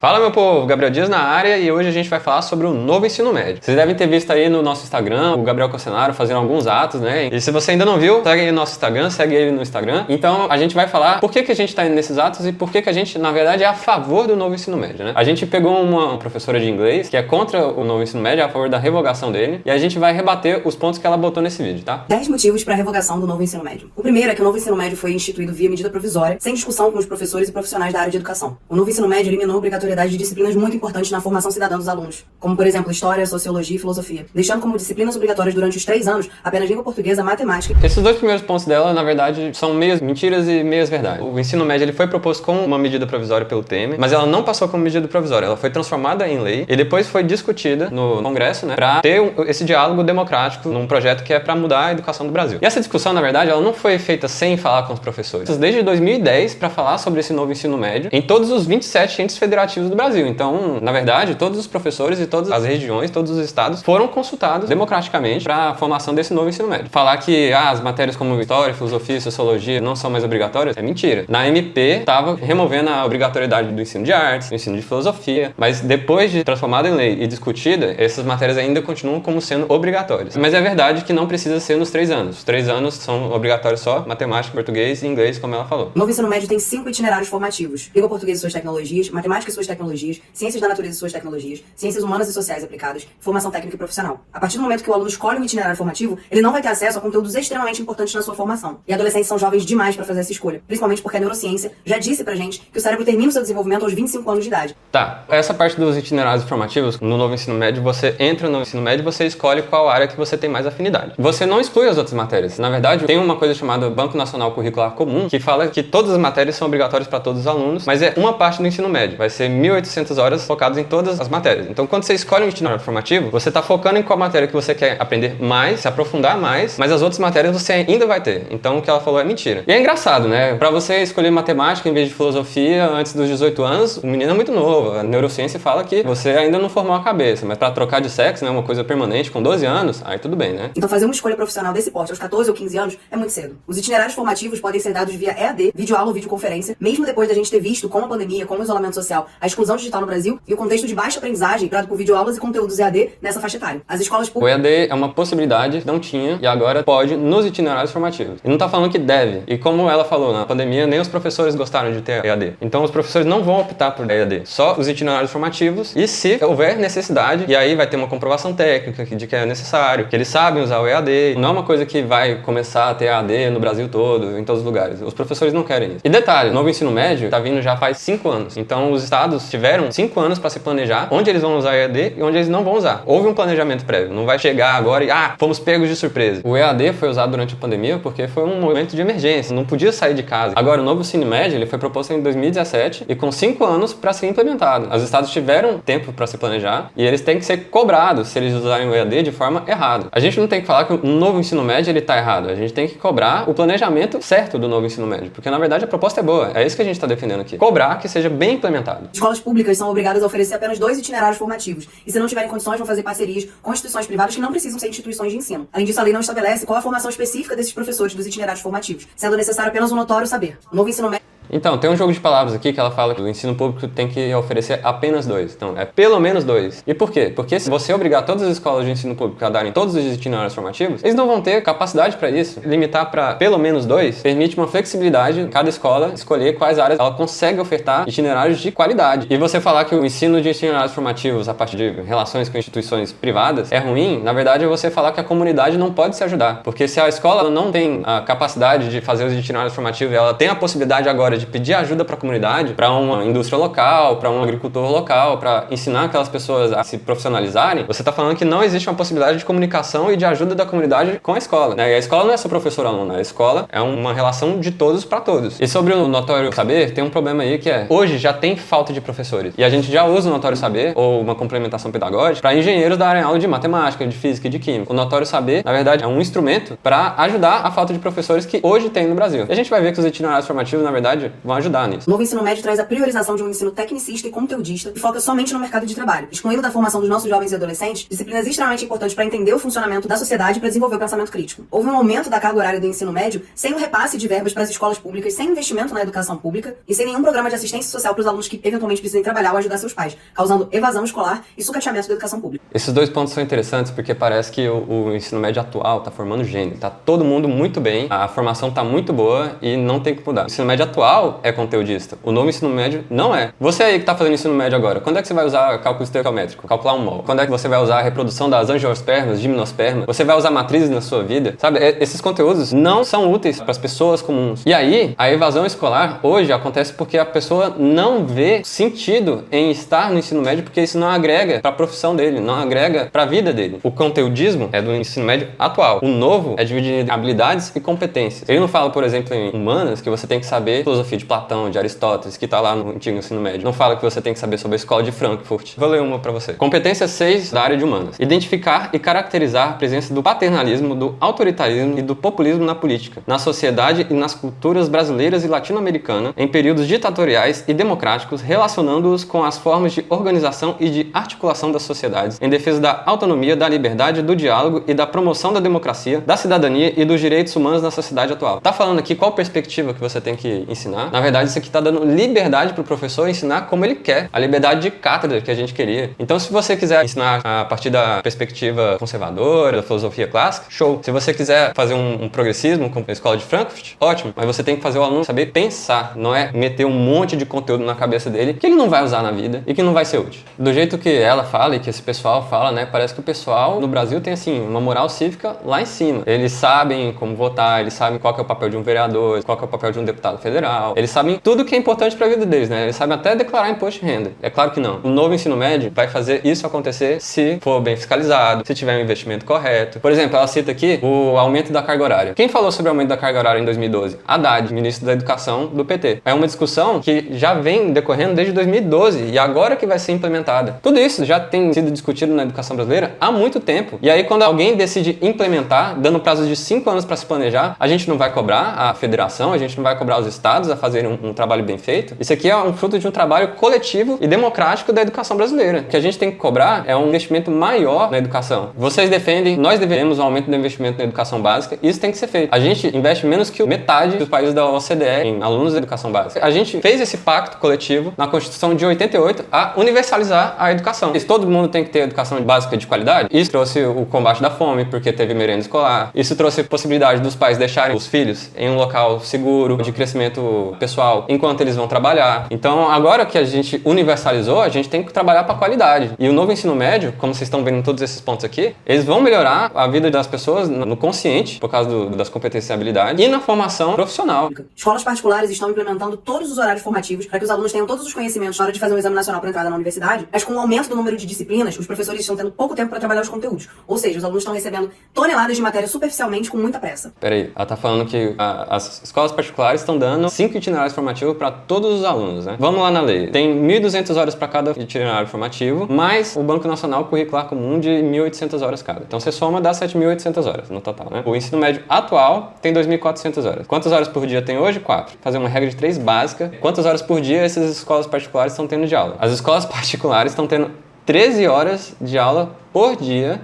Fala, meu povo, Gabriel Dias na área e hoje a gente vai falar sobre o novo ensino médio. Vocês devem ter visto aí no nosso Instagram o Gabriel Cocenaro fazendo alguns atos, né? E se você ainda não viu, segue aí no nosso Instagram, segue ele no Instagram. Então a gente vai falar por que a gente tá indo nesses atos e por que a gente, na verdade, é a favor do novo ensino médio, né? A gente pegou uma professora de inglês que é contra o novo ensino médio, é a favor da revogação dele, e a gente vai rebater os pontos que ela botou nesse vídeo, tá? 10 motivos para a revogação do novo ensino médio. O primeiro é que o novo ensino médio foi instituído via medida provisória, sem discussão com os professores e profissionais da área de educação. O novo ensino médio eliminou a obrigatoriedade de disciplinas muito importantes na formação cidadã dos alunos, como, por exemplo, história, sociologia e filosofia, deixando como disciplinas obrigatórias durante os 3 anos apenas língua portuguesa, matemática. Esses dois primeiros pontos dela, na verdade, são meias mentiras e meias verdades. O ensino médio ele foi proposto com uma medida provisória pelo Temer, mas ela não passou como medida provisória, ela foi transformada em lei e depois foi discutida no Congresso, né, para ter esse diálogo democrático num projeto que é para mudar a educação do Brasil. E essa discussão, na verdade, ela não foi feita sem falar com os professores. Desde 2010 para falar sobre esse novo ensino médio em todos os 27 entes federativos do Brasil. Então, na verdade, todos os professores e todas as regiões, todos os estados foram consultados democraticamente para a formação desse novo ensino médio. Falar que as matérias como história, filosofia e sociologia não são mais obrigatórias é mentira. Na MP estava removendo a obrigatoriedade do ensino de artes, do ensino de filosofia, mas depois de transformada em lei e discutida, essas matérias ainda continuam como sendo obrigatórias. Mas é verdade que não precisa ser nos 3 anos. Os 3 anos são obrigatórios só matemática, português e inglês, como ela falou. O novo ensino médio tem 5 itinerários formativos: língua portuguesa e suas tecnologias, matemática e suas tecnologias, ciências da natureza e suas tecnologias, ciências humanas e sociais aplicadas, formação técnica e profissional. A partir do momento que o aluno escolhe um itinerário formativo, ele não vai ter acesso a conteúdos extremamente importantes na sua formação. E adolescentes são jovens demais para fazer essa escolha, principalmente porque a neurociência já disse pra gente que o cérebro termina o seu desenvolvimento aos 25 anos de idade. Tá, essa parte dos itinerários formativos, no novo ensino médio, você entra no ensino médio e você escolhe qual área que você tem mais afinidade. Você não exclui as outras matérias. Na verdade, tem uma coisa chamada Banco Nacional Curricular Comum, que fala que todas as matérias são obrigatórias para todos os alunos, mas é uma parte do ensino médio. Vai ser 1.800 horas focadas em todas as matérias. Então, quando você escolhe um itinerário formativo, você está focando em qual matéria que você quer aprender mais, se aprofundar mais, mas as outras matérias você ainda vai ter. Então, o que ela falou é mentira. E é engraçado, né? Para você escolher matemática em vez de filosofia antes dos 18 anos, o menino é muito novo. A neurociência fala que você ainda não formou a cabeça, mas para trocar de sexo, né, uma coisa permanente com 12 anos, aí tudo bem, né? Então, fazer uma escolha profissional desse porte aos 14 ou 15 anos é muito cedo. Os itinerários formativos podem ser dados via EAD, videoaula ou videoconferência, mesmo depois da gente ter visto, com a pandemia, com o isolamento social, a exclusão digital no Brasil e o contexto de baixa aprendizagem dado por videoaulas e conteúdos EAD nessa faixa etária. As escolas O EAD é uma possibilidade, não tinha, e agora pode nos itinerários formativos. E não tá falando que deve. E como ela falou, na pandemia nem os professores gostaram de ter EAD. Então os professores não vão optar por EAD. Só os itinerários formativos e se houver necessidade, e aí vai ter uma comprovação técnica de que é necessário, que eles sabem usar o EAD. Não é uma coisa que vai começar a ter EAD no Brasil todo, em todos os lugares. Os professores não querem isso. E detalhe, o novo ensino médio tá vindo já faz 5 anos. Então os estados tiveram 5 anos para se planejar onde eles vão usar EAD e onde eles não vão usar. Houve um planejamento prévio. Não vai chegar agora e, fomos pegos de surpresa. O EAD foi usado durante a pandemia porque foi um momento de emergência. Não podia sair de casa. Agora, o novo ensino médio, ele foi proposto em 2017 e com 5 anos para ser implementado. Os estados tiveram tempo para se planejar e eles têm que ser cobrados se eles usarem o EAD de forma errada. A gente não tem que falar que o novo ensino médio, ele tá errado. A gente tem que cobrar o planejamento certo do novo ensino médio. Porque, na verdade, a proposta é boa. É isso que a gente está defendendo aqui. Cobrar que seja bem implementado. Escolas públicas são obrigadas a oferecer apenas 2 itinerários formativos. E se não tiverem condições, vão fazer parcerias com instituições privadas que não precisam ser instituições de ensino. Além disso, a lei não estabelece qual a formação específica desses professores dos itinerários formativos, sendo necessário apenas um notório saber. O novo ensino médio... Então, tem um jogo de palavras aqui que ela fala que o ensino público tem que oferecer apenas 2. Então, é pelo menos 2. E por quê? Porque se você obrigar todas as escolas de ensino público a darem todos os itinerários formativos, eles não vão ter capacidade para isso. Limitar para pelo menos 2 permite uma flexibilidade em cada escola escolher quais áreas ela consegue ofertar itinerários de qualidade. E você falar que o ensino de itinerários formativos a partir de relações com instituições privadas é ruim, na verdade é você falar que a comunidade não pode se ajudar. Porque se a escola não tem a capacidade de fazer os itinerários formativos, ela tem a possibilidade agora de pedir ajuda para a comunidade, para uma indústria local, para um agricultor local, para ensinar aquelas pessoas a se profissionalizarem, você está falando que não existe uma possibilidade de comunicação e de ajuda da comunidade com a escola, né? E a escola não é só professor-aluno, a escola é uma relação de todos para todos. E sobre o notório saber, tem um problema aí que é, hoje já tem falta de professores. E a gente já usa o notório saber, ou uma complementação pedagógica, para engenheiros darem aula de matemática, de física e de química. O notório saber, na verdade, é um instrumento para ajudar a falta de professores que hoje tem no Brasil. E a gente vai ver que os itinerários formativos, na verdade, médio vão ajudar nisso. O novo ensino médio traz a priorização de um ensino tecnicista e conteudista que foca somente no mercado de trabalho, excluindo da formação dos nossos jovens e adolescentes disciplinas extremamente importantes para entender o funcionamento da sociedade e para desenvolver o pensamento crítico. Houve um aumento da carga horária do ensino médio sem o repasse de verbas para as escolas públicas, sem investimento na educação pública e sem nenhum programa de assistência social para os alunos que eventualmente precisem trabalhar ou ajudar seus pais, causando evasão escolar e sucateamento da educação pública. Esses dois pontos são interessantes porque parece que o ensino médio atual está formando gênio. Tá todo mundo muito bem, a formação tá muito boa e não tem que mudar. O ensino médio atual é conteudista. O novo ensino médio não é. Você aí que tá fazendo ensino médio agora, quando é que você vai usar cálculo estequiométrico? Calcular um mol? Quando é que você vai usar a reprodução das angiospermas, gimnospermas? Você vai usar matrizes na sua vida? Sabe, esses conteúdos não são úteis para as pessoas comuns. E aí, a evasão escolar hoje acontece porque a pessoa não vê sentido em estar no ensino médio porque isso não agrega para a profissão dele, não agrega para a vida dele. O conteudismo é do ensino médio atual. O novo é dividido em habilidades e competências. Ele não fala, por exemplo, em humanas que você tem que saber filosofia de Platão, de Aristóteles, que tá lá no antigo ensino médio. Não fala que você tem que saber sobre a escola de Frankfurt. Vou ler uma para você. Competência 6 da área de humanas. Identificar e caracterizar a presença do paternalismo, do autoritarismo e do populismo na política, na sociedade e nas culturas brasileiras e latino-americanas em períodos ditatoriais e democráticos, relacionando-os com as formas de organização e de articulação das sociedades, em defesa da autonomia, da liberdade, do diálogo e da promoção da democracia, da cidadania e dos direitos humanos na sociedade atual. Tá falando aqui qual perspectiva que você tem que ensinar? Na verdade, isso aqui tá dando liberdade pro professor ensinar como ele quer, a liberdade de cátedra que a gente queria. Então, se você quiser ensinar a partir da perspectiva conservadora, da filosofia clássica, show. Se você quiser fazer um progressismo como a escola de Frankfurt, ótimo. Mas você tem que fazer o aluno saber pensar, não é meter um monte de conteúdo na cabeça dele que ele não vai usar na vida e que não vai ser útil. Do jeito que ela fala e que esse pessoal fala, né, parece que o pessoal no Brasil tem, assim, uma moral cívica lá em cima. Eles sabem como votar, eles sabem qual que é o papel de um vereador, qual que é o papel de um deputado federal. Eles sabem tudo que é importante para a vida deles, né? Eles sabem até declarar imposto de renda. É claro que não. O novo ensino médio vai fazer isso acontecer se for bem fiscalizado, se tiver um investimento correto. Por exemplo, ela cita aqui o aumento da carga horária. Quem falou sobre o aumento da carga horária em 2012? Haddad, ministro da Educação do PT. É uma discussão que já vem decorrendo desde 2012 e agora que vai ser implementada. Tudo isso já tem sido discutido na educação brasileira há muito tempo. E aí, quando alguém decide implementar, dando prazo de 5 anos para se planejar, a gente não vai cobrar a federação, a gente não vai cobrar os estados a fazerem um trabalho bem feito. Isso aqui é um fruto de um trabalho coletivo e democrático da educação brasileira. O que a gente tem que cobrar é um investimento maior na educação. Vocês defendem, nós devemos um aumento do investimento na educação básica, e isso tem que ser feito. A gente investe menos que metade dos países da OCDE em alunos da educação básica. A gente fez esse pacto coletivo na Constituição de 88 a universalizar a educação. Se todo mundo tem que ter educação básica de qualidade, isso trouxe o combate da fome, porque teve merenda escolar. Isso trouxe a possibilidade dos pais deixarem os filhos em um local seguro, de crescimento pessoal, enquanto eles vão trabalhar. Então, agora que a gente universalizou, a gente tem que trabalhar para qualidade. E o novo ensino médio, como vocês estão vendo em todos esses pontos aqui, eles vão melhorar a vida das pessoas no consciente, por causa das competências e habilidades, e na formação profissional. Escolas particulares estão implementando todos os horários formativos para que os alunos tenham todos os conhecimentos na hora de fazer um exame nacional para entrada na universidade, mas com o aumento do número de disciplinas, os professores estão tendo pouco tempo para trabalhar os conteúdos. Ou seja, os alunos estão recebendo toneladas de matéria superficialmente com muita pressa. Peraí, ela tá falando que as escolas particulares estão dando 5 itinerários formativos para todos os alunos, né? Vamos lá na lei. Tem 1.200 horas para cada itinerário formativo, mais o Banco Nacional Curricular Comum de 1.800 horas cada. Então você soma, dá 7.800 horas no total, né? O ensino médio atual tem 2.400 horas. Quantas horas por dia tem hoje? 4. Fazer uma regra de 3 básica. Quantas horas por dia essas escolas particulares estão tendo de aula? As escolas particulares estão tendo 13 horas de aula por dia,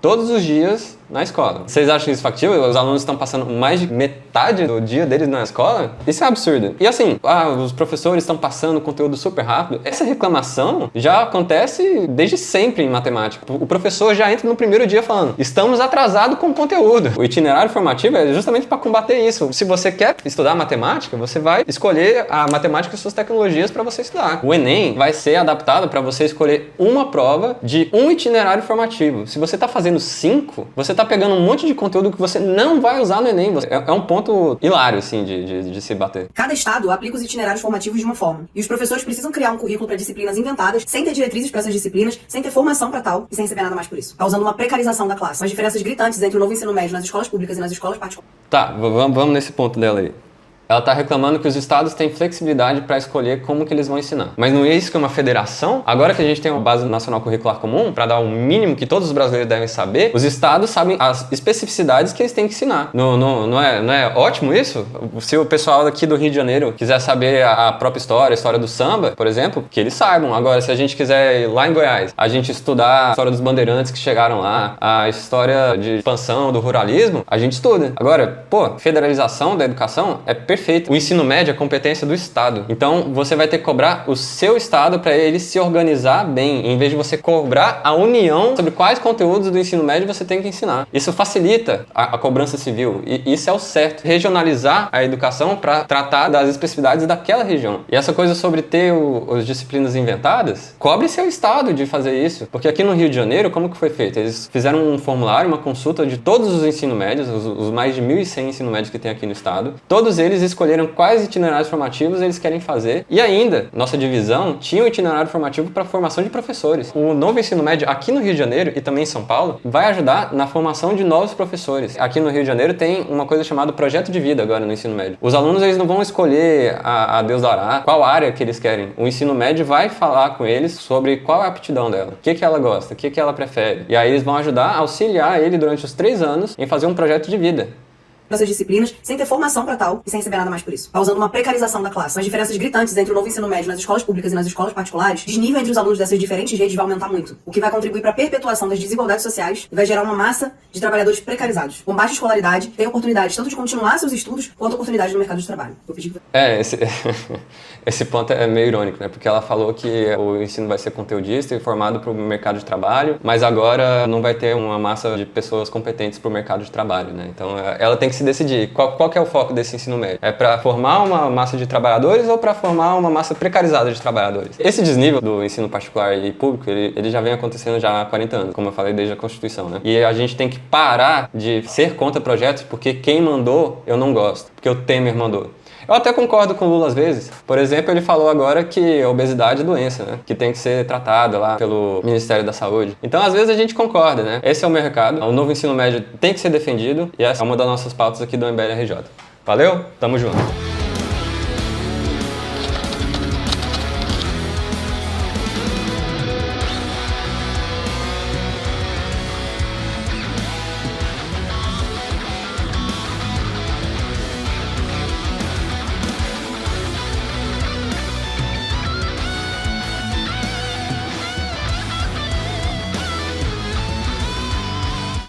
todos os dias, na escola. Vocês acham isso factível? Os alunos estão passando mais de metade do dia deles na escola? Isso é absurdo. E assim, os professores estão passando conteúdo super rápido. Essa reclamação já acontece desde sempre em matemática. O professor já entra no primeiro dia falando: estamos atrasados com o conteúdo. O itinerário formativo é justamente para combater isso. Se você quer estudar matemática, você vai escolher a matemática e suas tecnologias para você estudar. O Enem vai ser adaptado para você escolher uma prova de um itinerário formativo. Se você está fazendo 5, você tá pegando um monte de conteúdo que você não vai usar no Enem. É um ponto hilário, assim, de se bater. Cada estado aplica os itinerários formativos de uma forma. E os professores precisam criar um currículo para disciplinas inventadas, sem ter diretrizes para essas disciplinas, sem ter formação para tal e sem receber nada mais por isso. Causando uma precarização da classe. As diferenças gritantes entre o novo ensino médio nas escolas públicas e nas escolas particulares. Tá, vamos nesse ponto dela aí. Ela está reclamando que os estados têm flexibilidade para escolher como que eles vão ensinar. Mas não é isso que é uma federação? Agora que a gente tem uma base nacional curricular comum, para dar o mínimo que todos os brasileiros devem saber, os estados sabem as especificidades que eles têm que ensinar. Não é ótimo isso? Se o pessoal aqui do Rio de Janeiro quiser saber a própria história, a história do samba, por exemplo, que eles saibam. Agora, se a gente quiser ir lá em Goiás, a gente estudar a história dos bandeirantes que chegaram lá, a história de expansão do ruralismo, a gente estuda. Agora, federalização da educação é perfeito. O ensino médio é competência do Estado. Então, você vai ter que cobrar o seu Estado para ele se organizar bem, em vez de você cobrar a União sobre quais conteúdos do ensino médio você tem que ensinar. Isso facilita a cobrança civil. E isso é o certo. Regionalizar a educação para tratar das especificidades daquela região. E essa coisa sobre ter as disciplinas inventadas, cobre seu Estado de fazer isso. Porque aqui no Rio de Janeiro, como que foi feito? Eles fizeram um formulário, uma consulta de todos os ensino médios, os mais de 1.100 ensino médios que tem aqui no estado. Todos eles escolheram quais itinerários formativos eles querem fazer. E ainda, nossa divisão tinha um itinerário formativo para a formação de professores. O novo ensino médio aqui no Rio de Janeiro e também em São Paulo vai ajudar na formação de novos professores. Aqui no Rio de Janeiro tem uma coisa chamada projeto de vida agora no ensino médio. Os alunos eles não vão escolher a Deus dará qual área que eles querem. O ensino médio vai falar com eles sobre qual é a aptidão dela, o que ela gosta, o que ela prefere. E aí eles vão ajudar a auxiliar ele durante os 3 anos em fazer um projeto de vida. Essas disciplinas sem ter formação para tal e sem receber nada mais por isso, causando uma precarização da classe. As diferenças gritantes entre o novo ensino médio nas escolas públicas e nas escolas particulares, o desnível entre os alunos dessas diferentes redes vai aumentar muito, o que vai contribuir para a perpetuação das desigualdades sociais e vai gerar uma massa de trabalhadores precarizados, com baixa escolaridade, tem oportunidades tanto de continuar seus estudos quanto oportunidades no mercado de trabalho. Esse ponto é meio irônico, né? Porque ela falou que o ensino vai ser conteudista e formado para o mercado de trabalho, mas agora não vai ter uma massa de pessoas competentes para o mercado de trabalho, né? Então ela tem que se decidir qual que é o foco desse ensino médio. É para formar uma massa de trabalhadores ou para formar uma massa precarizada de trabalhadores? Esse desnível do ensino particular e público, ele já vem acontecendo já há 40 anos, como eu falei, desde a Constituição, né? E a gente tem que parar de ser contra projetos porque quem mandou eu não gosto, porque o Temer mandou. Eu até concordo com o Lula às vezes. Por exemplo, ele falou agora que a obesidade é doença, né? Que tem que ser tratada lá pelo Ministério da Saúde. Então, às vezes, a gente concorda, né? Esse é o meu recado. O novo ensino médio tem que ser defendido e essa é uma das nossas pautas aqui do MBL RJ. Valeu? Tamo junto!